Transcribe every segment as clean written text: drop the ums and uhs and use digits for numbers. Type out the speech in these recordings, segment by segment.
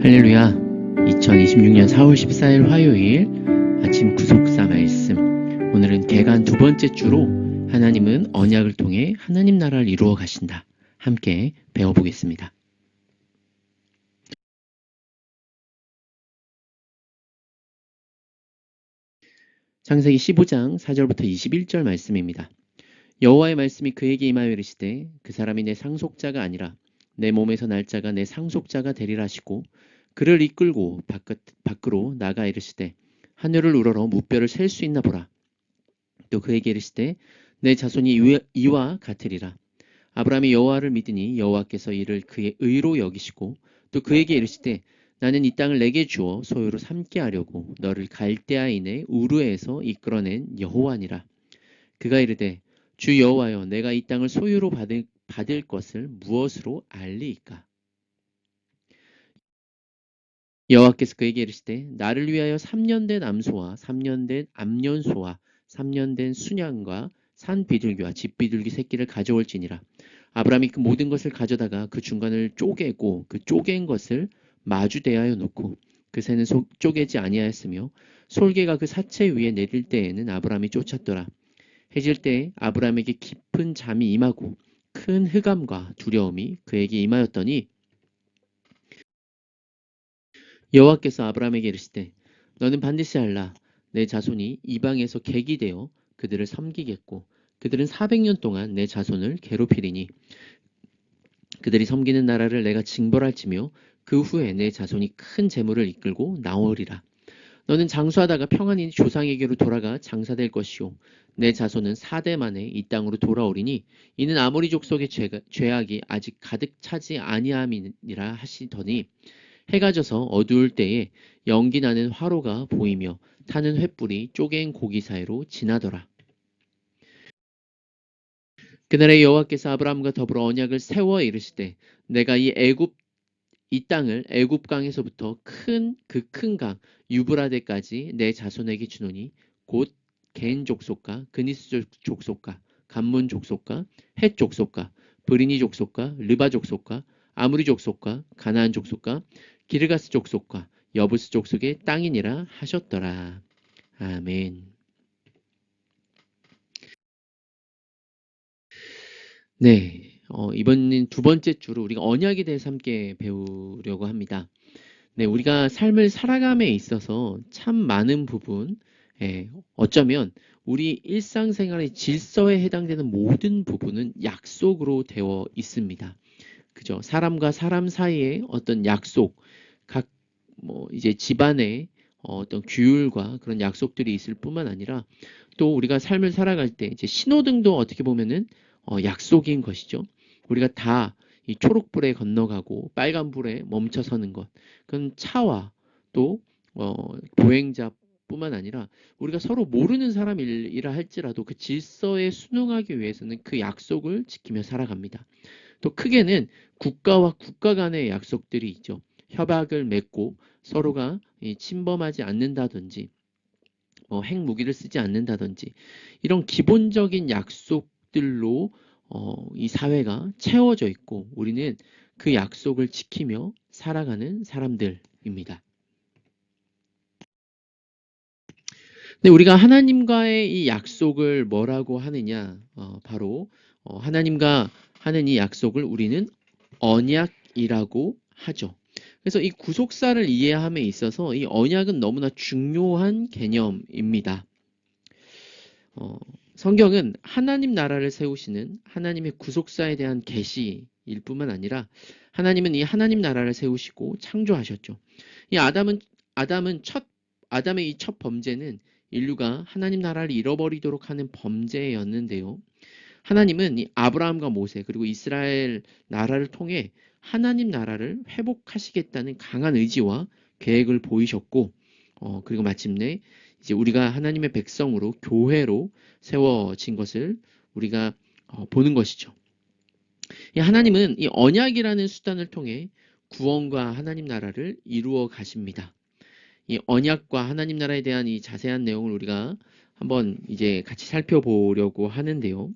할렐루야. 2026년 4월 14일 화요일 아침 구속사 말씀. 오늘은 개간 두 번째 주로 하나님은 언약을 통해 하나님 나라를 이루어 가신다. 함께 배워보겠습니다. 창세기 15장 4절부터 21절 말씀입니다. 여호와의 말씀이 그에게 임하여 이르시되 그 사람이 내 상속자가 아니라 내 몸에서 날 자가 내 상속자가 되리라 하시고 그를 이끌고 밖으로 나가 이르시되 하늘을 우러러 무뼈를 셀 수 있나 보라. 또 그에게 이르시되 내 자손이 이와 같으리라. 아브라함이 여호와를 믿으니 여호와께서 이를 그의 의로 여기시고 또 그에게 이르시되 나는 이 땅을 내게 주어 소유로 삼게 하려고 너를 갈대아인의 우르에서 이끌어낸 여호와니라. 그가 이르되 주 여호와여 내가 이 땅을 소유로 받을 것을 무엇으로 알리이까? 여호와께서 그에게 이르시되 나를 위하여 3년 된 암소와 3년 된 암년소와 3년 된 순양과 산 비둘기와 집 비둘기 새끼를 가져올지니라. 아브라함이 그 모든 것을 가져다가 그 중간을 쪼개고 그 쪼갠 것을 마주 대하여 놓고 그 새는 쪼개지 아니하였으며 솔개가 그 사체 위에 내릴 때에는 아브라함이 쫓았더라. 해질 때에 아브라함에게 깊은 잠이 임하고 큰 흑암과 두려움이 그에게 임하였더니 여호와께서 아브라함에게 이르시되 너는 반드시 알라. 내 자손이 이방에서 객이 되어 그들을 섬기겠고 그들은 400년 동안 내 자손을 괴롭히리니 그들이 섬기는 나라를 내가 징벌할지며 그 후에 내 자손이 큰 재물을 이끌고 나오리라. 너는 장수하다가 평안히 조상에게로 돌아가 장사될 것이요 내 자손은 4대 만에 이 땅으로 돌아오리니 이는 아모리 족속의 죄악이 아직 가득 차지 아니함이니라 하시더니 해가 져서 어두울 때에 연기 나는 화로가 보이며 타는 횃불이 쪼갠 고기 사이로 지나더라. 그날에 여호와께서 아브라함과 더불어 언약을 세워 이르시되 내가 이 땅을 애굽 강에서부터 큰 강 유브라데까지 내 자손에게 주노니 곧 겐 족속과 그니스 족속과 감문 족속과 헷 족속과 브리니 족속과 르바 족속과 아무리 족속과 가나안 족속과 기르가스 족속과 여부스 족속의 땅이니라 하셨더라. 아멘. 네, 이번 두 번째 주로 우리가 언약에 대해서 함께 배우려고 합니다. 네, 우리가 삶을 살아감에 있어서 참 많은 부분, 어쩌면 우리 일상생활의 질서에 해당되는 모든 부분은 약속으로 되어 있습니다. 그죠? 사람과 사람 사이에 어떤 약속, 이제 집안의 어떤 규율과 그런 약속들이 있을 뿐만 아니라 또 우리가 삶을 살아갈 때 이제 신호등도 어떻게 보면은 약속인 것이죠. 우리가 다 이 초록불에 건너가고 빨간불에 멈춰서는 것. 그건 차와 또 보행자뿐만 아니라 우리가 서로 모르는 사람이라 할지라도 그 질서에 순응하기 위해서는 그 약속을 지키며 살아갑니다. 또 크게는 국가와 국가 간의 약속들이 있죠. 협약을 맺고 서로가 침범하지 않는다든지 핵무기를 쓰지 않는다든지 이런 기본적인 약속들로 이 사회가 채워져 있고 우리는 그 약속을 지키며 살아가는 사람들입니다. 근데 우리가 하나님과의 이 약속을 뭐라고 하느냐? 바로 하나님과 하는 이 약속을 우리는 언약이라고 하죠. 그래서 이 구속사를 이해함에 있어서 이 언약은 너무나 중요한 개념입니다. 성경은 하나님 나라를 세우시는 하나님의 구속사에 대한 계시일 뿐만 아니라 하나님은 이 하나님 나라를 세우시고 창조하셨죠. 이 아담의 이 첫 범죄는 인류가 하나님 나라를 잃어버리도록 하는 범죄였는데요. 하나님은 이 아브라함과 모세 그리고 이스라엘 나라를 통해 하나님 나라를 회복하시겠다는 강한 의지와 계획을 보이셨고 그리고 마침내 이제 우리가 하나님의 백성으로 교회로 세워진 것을 우리가 보는 것이죠. 하나님은 이 언약이라는 수단을 통해 구원과 하나님 나라를 이루어 가십니다. 이 언약과 하나님 나라에 대한 이 자세한 내용을 우리가 한번 이제 같이 살펴보려고 하는데요.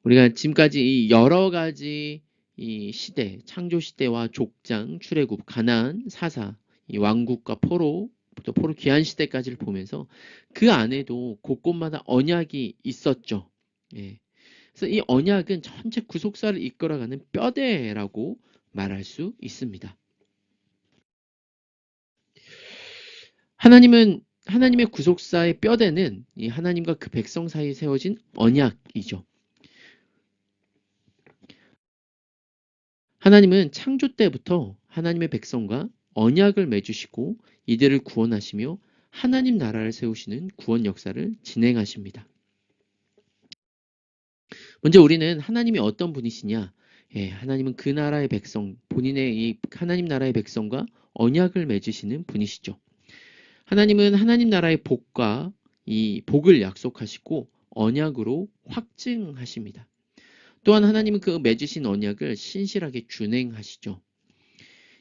우리가 지금까지 이 여러 가지 이 시대, 창조 시대와 족장, 출애굽, 가나안, 사사, 이 왕국과 포로, 또 포로 귀환 시대까지를 보면서 그 안에도 곳곳마다 언약이 있었죠. 예. 그래서 이 언약은 전체 구속사를 이끌어가는 뼈대라고 말할 수 있습니다. 하나님의 구속사의 뼈대는 이 하나님과 그 백성 사이에 세워진 언약이죠. 하나님은 창조 때부터 하나님의 백성과 언약을 맺으시고 이들을 구원하시며 하나님 나라를 세우시는 구원 역사를 진행하십니다. 먼저 우리는 하나님이 어떤 분이시냐? 예, 하나님은 그 나라의 백성, 본인의 이 하나님 나라의 백성과 언약을 맺으시는 분이시죠. 하나님은 하나님 나라의 복과 이 복을 약속하시고 언약으로 확증하십니다. 또한 하나님은 그 맺으신 언약을 신실하게 준행하시죠.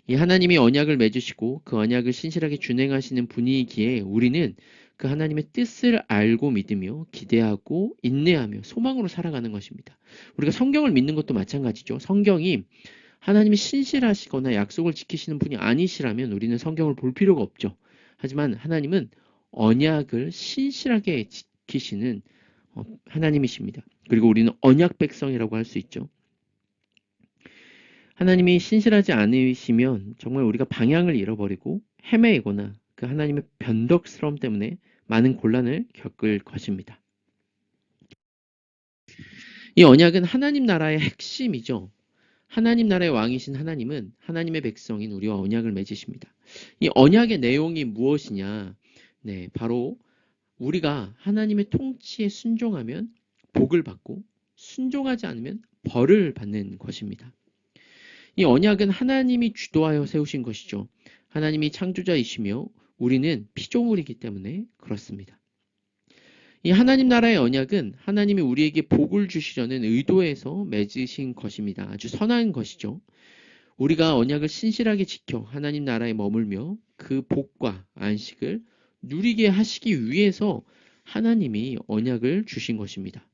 이 하나님이 언약을 맺으시고 그 언약을 신실하게 준행하시는 분이기에 우리는 그 하나님의 뜻을 알고 믿으며 기대하고 인내하며 소망으로 살아가는 것입니다. 우리가 성경을 믿는 것도 마찬가지죠. 성경이 하나님이 신실하시거나 약속을 지키시는 분이 아니시라면 우리는 성경을 볼 필요가 없죠. 하지만 하나님은 언약을 신실하게 지키시는 하나님이십니다. 그리고 우리는 언약 백성이라고 할 수 있죠. 하나님이 신실하지 않으시면 정말 우리가 방향을 잃어버리고 헤매이거나 그 하나님의 변덕스러움 때문에 많은 곤란을 겪을 것입니다. 이 언약은 하나님 나라의 핵심이죠. 하나님 나라의 왕이신 하나님은 하나님의 백성인 우리와 언약을 맺으십니다. 이 언약의 내용이 무엇이냐? 네, 바로 우리가 하나님의 통치에 순종하면 복을 받고 순종하지 않으면 벌을 받는 것입니다. 이 언약은 하나님이 주도하여 세우신 것이죠. 하나님이 창조자이시며 우리는 피조물이기 때문에 그렇습니다. 이 하나님 나라의 언약은 하나님이 우리에게 복을 주시려는 의도에서 맺으신 것입니다. 아주 선한 것이죠. 우리가 언약을 신실하게 지켜 하나님 나라에 머물며 그 복과 안식을 누리게 하시기 위해서 하나님이 언약을 주신 것입니다.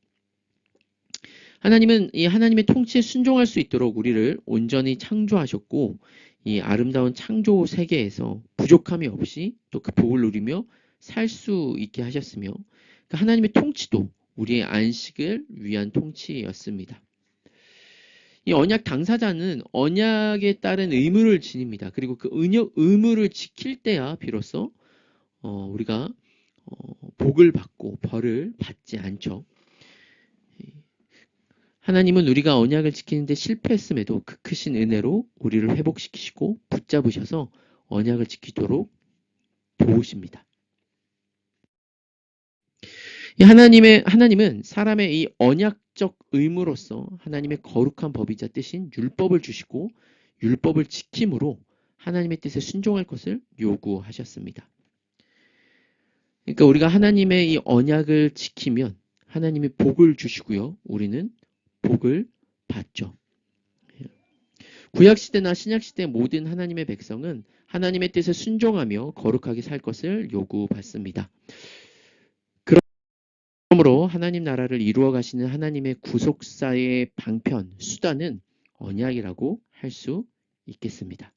하나님은 이 하나님의 통치에 순종할 수 있도록 우리를 온전히 창조하셨고 이 아름다운 창조 세계에서 부족함이 없이 또 그 복을 누리며 살 수 있게 하셨으며 그 하나님의 통치도 우리의 안식을 위한 통치였습니다. 이 언약 당사자는 언약에 따른 의무를 지닙니다. 그리고 그 의무를 지킬 때야 비로소 우리가 복을 받고 벌을 받지 않죠. 하나님은 우리가 언약을 지키는데 실패했음에도 그 크신 은혜로 우리를 회복시키시고 붙잡으셔서 언약을 지키도록 도우십니다. 하나님은 사람의 이 언약적 의무로서 하나님의 거룩한 법이자 뜻인 율법을 주시고 율법을 지킴으로 하나님의 뜻에 순종할 것을 요구하셨습니다. 그러니까 우리가 하나님의 이 언약을 지키면 하나님이 복을 주시고요. 우리는 복을 받죠. 구약시대나 신약시대 모든 하나님의 백성은 하나님의 뜻에 순종하며 거룩하게 살 것을 요구받습니다. 그러므로 하나님 나라를 이루어 가시는 하나님의 구속사의 방편, 수단은 언약이라고 할 수 있겠습니다.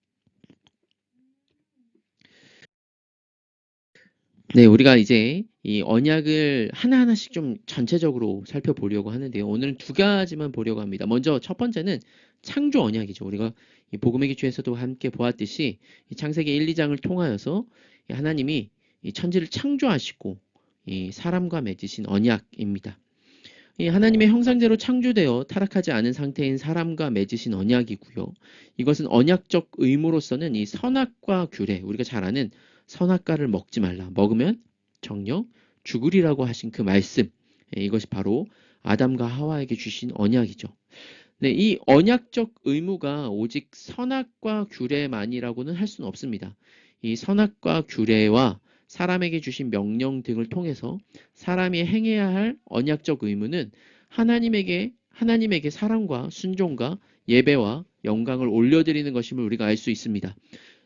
네, 우리가 이제 이 언약을 하나하나씩 좀 전체적으로 살펴보려고 하는데요. 오늘은 두 가지만 보려고 합니다. 먼저 첫 번째는 창조 언약이죠. 우리가 이 복음의 기초에서도 함께 보았듯이 이 창세기 1, 2장을 통하여서 하나님이 이 천지를 창조하시고 이 사람과 맺으신 언약입니다. 이 하나님의 형상대로 창조되어 타락하지 않은 상태인 사람과 맺으신 언약이고요. 이것은 언약적 의무로서는 이 선악과 규례, 우리가 잘 아는 선악과를 먹지 말라. 먹으면 정녕 죽으리라고 하신 그 말씀. 이것이 바로 아담과 하와에게 주신 언약이죠. 네, 이 언약적 의무가 오직 선악과 규례만이라고는 할 수는 없습니다. 이 선악과 규례와 사람에게 주신 명령 등을 통해서 사람이 행해야 할 언약적 의무는 하나님에게 사랑과 순종과 예배와 영광을 올려드리는 것임을 우리가 알 수 있습니다.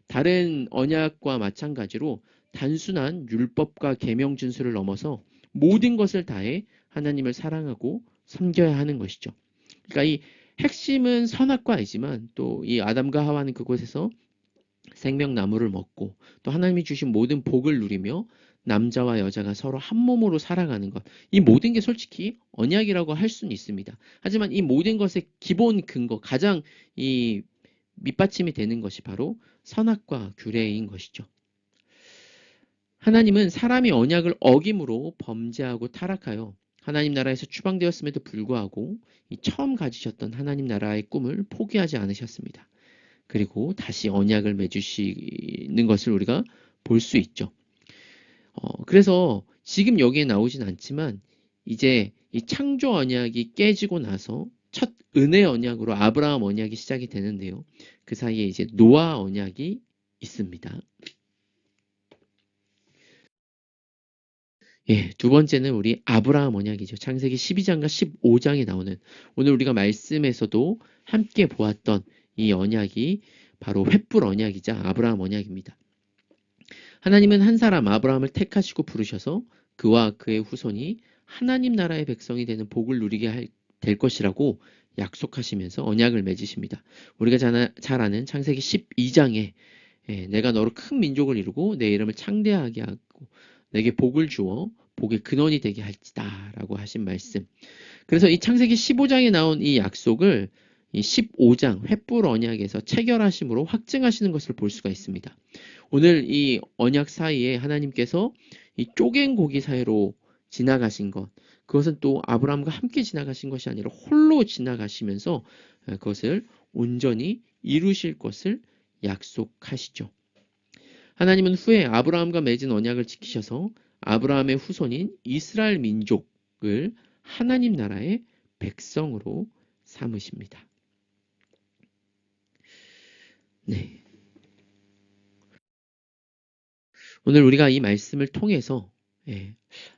다른 언약과 마찬가지로 단순한 율법과 계명 준수를 넘어서 모든 것을 다해 하나님을 사랑하고 섬겨야 하는 것이죠. 그러니까 이 핵심은 선악과이지만 또 이 아담과 하와는 그곳에서 생명나무를 먹고 또 하나님이 주신 모든 복을 누리며 남자와 여자가 서로 한 몸으로 살아가는 것. 이 모든 게 솔직히 언약이라고 할 수는 있습니다. 하지만 이 모든 것의 기본 근거, 가장 이 밑받침이 되는 것이 바로 선악과 규례인 것이죠. 하나님은 사람이 언약을 어김으로 범죄하고 타락하여 하나님 나라에서 추방되었음에도 불구하고 이 처음 가지셨던 하나님 나라의 꿈을 포기하지 않으셨습니다. 그리고 다시 언약을 맺으시는 것을 우리가 볼 수 있죠. 그래서 지금 여기에 나오진 않지만 이제 이 창조 언약이 깨지고 나서 첫 은혜 언약으로 아브라함 언약이 시작이 되는데요. 그 사이에 이제 노아 언약이 있습니다. 예, 두 번째는 우리 아브라함 언약이죠. 창세기 12장과 15장에 나오는 오늘 우리가 말씀에서도 함께 보았던 이 언약이 바로 횃불 언약이자 아브라함 언약입니다. 하나님은 한 사람 아브라함을 택하시고 부르셔서 그와 그의 후손이 하나님 나라의 백성이 되는 복을 누리게 될 것이라고 약속하시면서 언약을 맺으십니다. 우리가 잘 아는 창세기 12장에 내가 너로 큰 민족을 이루고 내 이름을 창대하게 하고 내게 복을 주어 복의 근원이 되게 할지다 라고 하신 말씀. 그래서 이 창세기 15장에 나온 이 약속을 이 15장 횃불 언약에서 체결하심으로 확증하시는 것을 볼 수가 있습니다. 오늘 이 언약 사이에 하나님께서 이 쪼갠 고기 사이로 지나가신 것, 그것은 또 아브라함과 함께 지나가신 것이 아니라 홀로 지나가시면서 그것을 온전히 이루실 것을 약속하시죠. 하나님은 후에 아브라함과 맺은 언약을 지키셔서 아브라함의 후손인 이스라엘 민족을 하나님 나라의 백성으로 삼으십니다. 네. 오늘 우리가 이 말씀을 통해서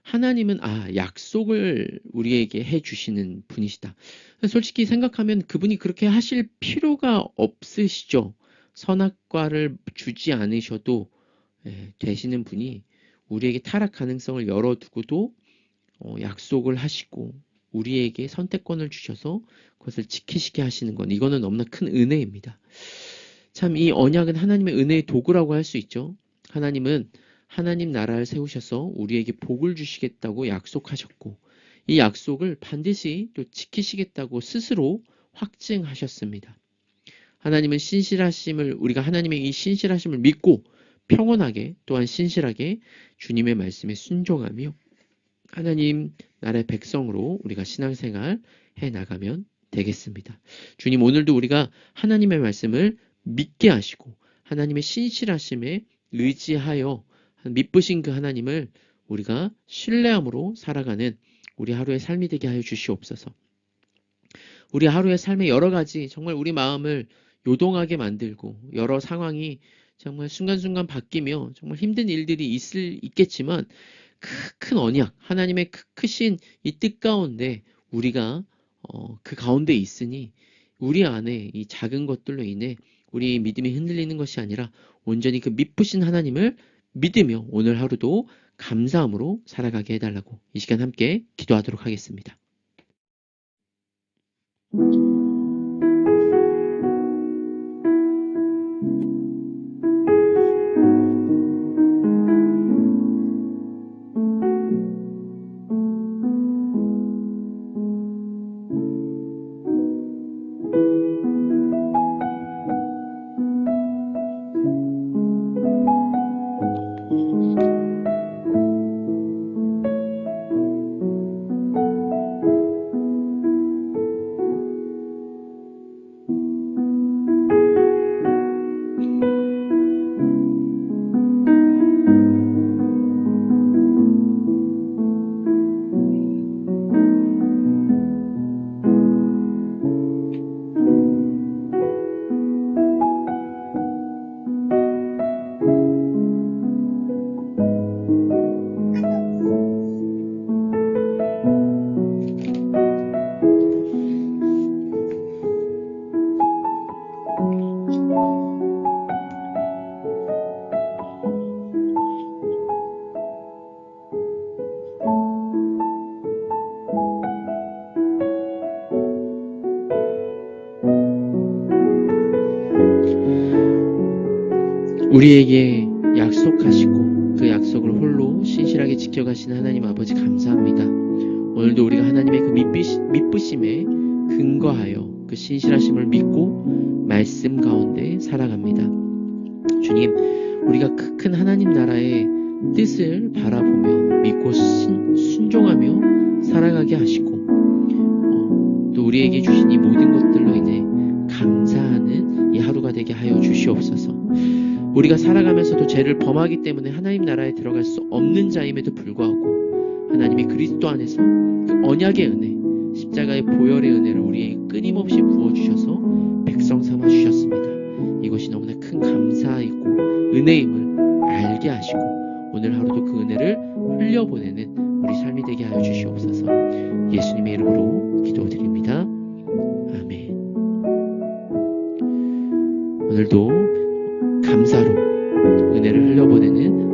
하나님은 약속을 우리에게 해주시는 분이시다. 솔직히 생각하면 그분이 그렇게 하실 필요가 없으시죠. 선악과를 주지 않으셔도 되시는 분이 우리에게 타락 가능성을 열어두고도 약속을 하시고 우리에게 선택권을 주셔서 그것을 지키시게 하시는 건 이거는 너무나 큰 은혜입니다. 참 이 언약은 하나님의 은혜의 도구라고 할 수 있죠. 하나님은 하나님 나라를 세우셔서 우리에게 복을 주시겠다고 약속하셨고 이 약속을 반드시 또 지키시겠다고 스스로 확증하셨습니다. 하나님은 신실하심을 우리가 하나님의 이 신실하심을 믿고 평온하게 또한 신실하게 주님의 말씀에 순종하며 하나님 나라의 백성으로 우리가 신앙생활 해 나가면 되겠습니다. 주님 오늘도 우리가 하나님의 말씀을 믿게 하시고 하나님의 신실하심에 의지하여 믿으신 그 하나님을 우리가 신뢰함으로 살아가는 우리 하루의 삶이 되게 하여 주시옵소서. 우리 하루의 삶의 여러 가지 정말 우리 마음을 요동하게 만들고 여러 상황이 정말 순간순간 바뀌며 정말 힘든 일들이 있겠지만 큰 언약, 하나님의 크신 이 뜻 가운데 우리가 그 가운데 있으니 우리 안에 이 작은 것들로 인해 우리 믿음이 흔들리는 것이 아니라 온전히 그 믿으신 하나님을 믿으며 오늘 하루도 감사함으로 살아가게 해달라고 이 시간 함께 기도하도록 하겠습니다. 우리에게 약속하시고 그 약속을 홀로 신실하게 지켜가시는 하나님 아버지 감사합니다. 오늘도 우리가 하나님의 그 믿으심에 근거하여 그 신실하심을 믿고 말씀 가운데 살아갑니다. 주님, 우리가 그 큰 하나님 나라의 뜻을 바라보며 믿고 순종하며 살아가게 하시고 또 우리에게 주신 이 모든 것들로 인해 감사하는 이 하루가 되게 하여 주시옵소서. 우리가 살아가면서도 죄를 범하기 때문에 하나님 나라에 들어갈 수 없는 자임에도 불구하고 하나님의 그리스도 안에서 그 언약의 은혜, 십자가의 보혈의 은혜를 우리에게 끊임없이 부어주셔서 백성 삼아 주셨습니다. 이것이 너무나 큰 감사이고 은혜임을 알게 하시고 오늘 하루도 그 은혜를 흘려보내는 우리 삶이 되게 하여 주시옵소서. 예수님의 이름으로 기도드립니다. 아멘. 오늘도 감사로 은혜를 흘려보내는